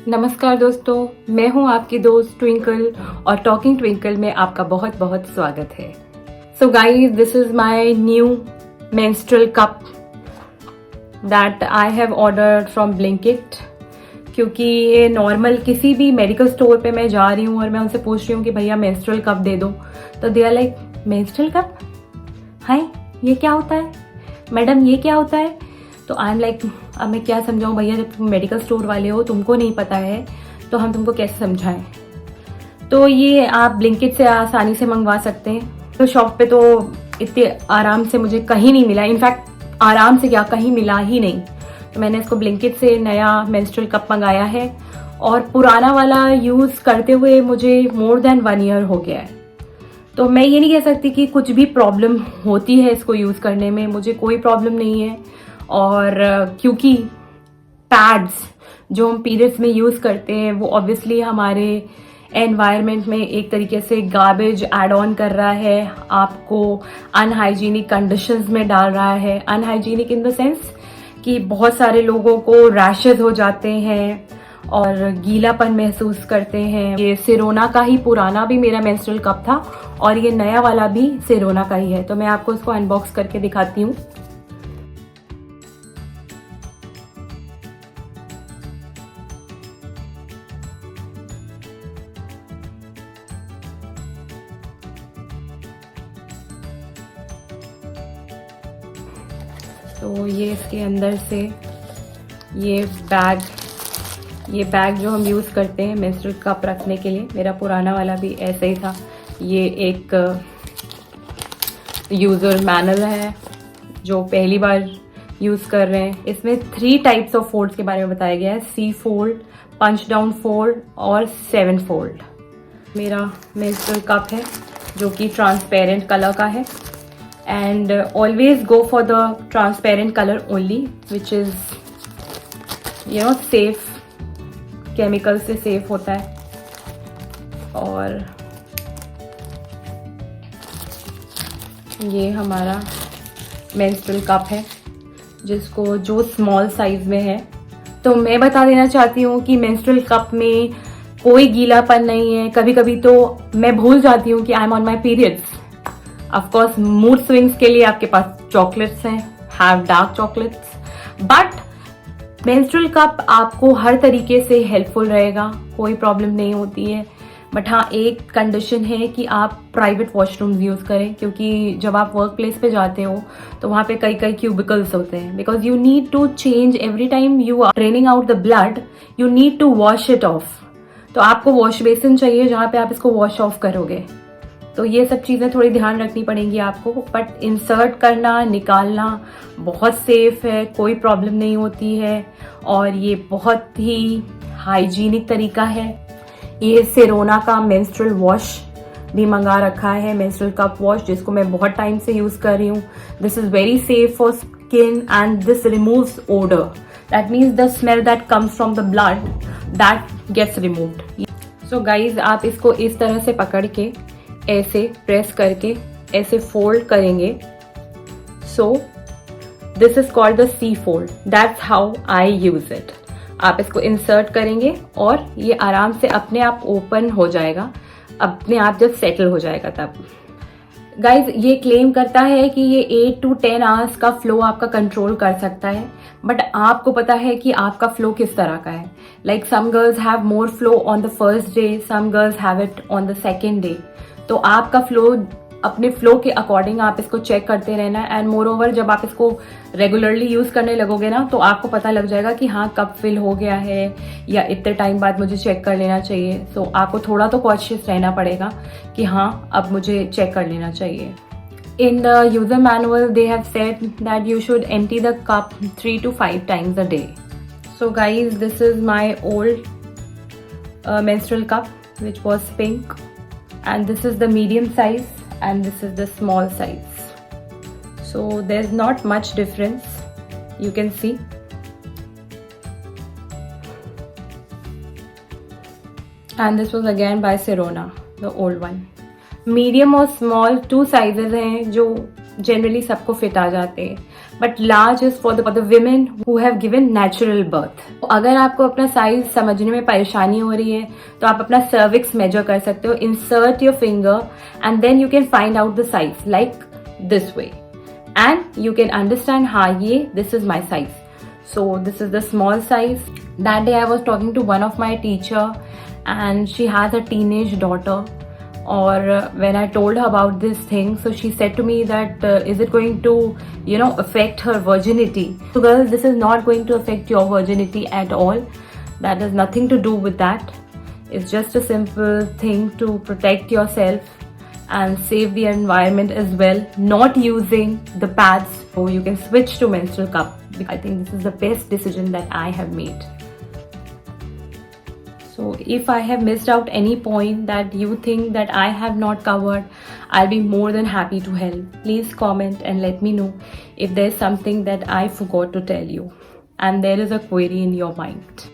नमस्कार दोस्तों, मैं हूं आपकी दोस्त ट्विंकल और टॉकिंग ट्विंकल में आपका बहुत बहुत स्वागत है। So guys, this is my new menstrual cup that I have ordered from Blinkit. क्योंकि ये नॉर्मल किसी भी मेडिकल स्टोर पे मैं जा रही हूँ और मैं उनसे पूछ रही हूँ कि भैया मेंस्ट्रुअल कप दे दो, तो they are like menstrual cup, हाय ये क्या होता है मैडम, ये क्या होता है। तो आई एम लाइक, अब मैं क्या समझाऊं भैया, जब तुम मेडिकल स्टोर वाले हो तुमको नहीं पता है तो हम तुमको कैसे समझाएं। तो ये आप ब्लिंकिट से आसानी से मंगवा सकते हैं। तो शॉप पे तो इतने आराम से मुझे कहीं नहीं मिला, इनफैक्ट आराम से क्या कहीं मिला ही नहीं। तो मैंने इसको ब्लिंकिट से नया मेंस्ट्रुअल कप मंगाया है और पुराना वाला यूज करते हुए मुझे मोर देन 1 ईयर हो गया है। तो मैं ये नहीं कह सकती कि कुछ भी प्रॉब्लम होती है इसको यूज करने में, मुझे कोई प्रॉब्लम नहीं है। और क्योंकि पैड्स जो हम पीरियड्स में यूज करते हैं वो ऑब्वियसली हमारे एनवायरनमेंट में एक तरीके से गार्बेज ऐड ऑन कर रहा है, आपको अनहाइजीनिक कंडीशंस में डाल रहा है। अनहाइजीनिक इन द सेंस कि बहुत सारे लोगों को रैशेज हो जाते हैं और गीलापन महसूस करते हैं। ये सिरोना का ही पुराना भी मेरा मेंस्ट्रुअल कप था और ये नया वाला भी सिरोना का ही है। तो मैं आपको इसको अनबॉक्स करके दिखाती हूँ। तो ये इसके अंदर से ये बैग जो हम यूज़ करते हैं मेंस्ट्रुअल कप रखने के लिए, मेरा पुराना वाला भी ऐसे ही था। ये एक यूज़र मैनुअल है जो पहली बार यूज़ कर रहे हैं। इसमें 3 टाइप्स ऑफ फोल्ड्स के बारे में बताया गया है, C fold, punch down fold और 7 फोल्ड। मेरा मेंस्ट्रुअल कप है जो कि ट्रांसपेरेंट कलर का है। And always go for the transparent color only, which is safe, chemical से safe होता है। और ये हमारा मेंस्ट्रुअल कप है जिसको जो स्मॉल साइज में है। तो मैं बता देना चाहती हूँ कि मेंस्ट्रुअल कप में कोई गीलापन नहीं है। कभी कभी तो मैं भूल जाती हूँ कि I am on my periods. Of course mood swings के लिए आपके पास चॉकलेट्स हैं, have dark chocolates, but menstrual cup आपको हर तरीके से हेल्पफुल रहेगा, कोई प्रॉब्लम नहीं होती है। बट हाँ, एक कंडीशन है कि आप प्राइवेट वॉशरूम्स यूज करें, क्योंकि जब आप वर्क प्लेस पे जाते हो तो वहाँ पे कई कई क्यूबिकल्स होते हैं। Because you need to change every time you are draining out the blood, you need to wash it off. तो आपको वॉश बेसिन चाहिए जहाँ पे आप इसको वॉश ऑफ करोगे। तो ये सब चीज़ें थोड़ी ध्यान रखनी पड़ेंगी आपको। बट इंसर्ट करना, निकालना बहुत सेफ है, कोई प्रॉब्लम नहीं होती है और ये बहुत ही हाइजीनिक तरीका है। ये सिरोना का मेंस्ट्रुअल वॉश भी मंगा रखा है, मेंस्ट्रुअल कप वॉश, जिसको मैं बहुत टाइम से यूज कर रही हूँ। This is very safe for skin and this removes odour, that means the smell that comes from the blood that gets removed. So guys, आप इसको इस तरह से पकड़ के ऐसे प्रेस करके ऐसे फोल्ड करेंगे। So this is called the C fold, that's how I use it. आप इसको इंसर्ट करेंगे और ये आराम से अपने आप ओपन हो जाएगा, अपने आप जब सेटल हो जाएगा तब। गाइज, ये क्लेम करता है कि ये 8 to 10 आवर्स का फ्लो आपका कंट्रोल कर सकता है। बट आपको पता है कि आपका फ्लो किस तरह का है। Like some girls have more flow on the first day, some girls have it on the second day. तो आपका फ्लो, अपने फ्लो के अकॉर्डिंग आप इसको चेक करते रहना। एंड मोर ओवर, जब आप इसको रेगुलरली यूज करने लगोगे ना तो आपको पता लग जाएगा कि हाँ कब फिल हो गया है या इतने टाइम बाद मुझे चेक कर लेना चाहिए। सो आपको थोड़ा तो कॉन्शियस रहना पड़ेगा कि हाँ अब मुझे चेक कर लेना चाहिए। In the user manual, they have said that you should empty the cup 3 to 5 times a day. So guys, this is my old menstrual cup, which was pink. And this is the medium size and this is the small size. So there's not much difference, you can see. And this was again by Sirona, the old one. Medium और small 2 sizes हैं जो generally सबको fit आ जाते हैं। but large is for the women who have given natural birth. अगर आपको अपना size समझने में परेशानी हो रही है तो आप अपना सर्विक्स मेजर कर सकते हो. Insert your finger and then you can find out the size like this way and you can understand this is my size. So this is the small size. That day I was talking to one of my teacher and she has a teenage daughter, or when I told her about this thing, so she said to me that is it going to affect her virginity? So girls, this is not going to affect your virginity at all. That has nothing to do with that. It's just a simple thing to protect yourself and save the environment as well, not using the pads. So you can switch to menstrual cup. I think this is the best decision that I have made. So if I have missed out any point that you think that I have not covered, I'll be more than happy to help. Please comment and let me know if there's something that I forgot to tell you and there is a query in your mind.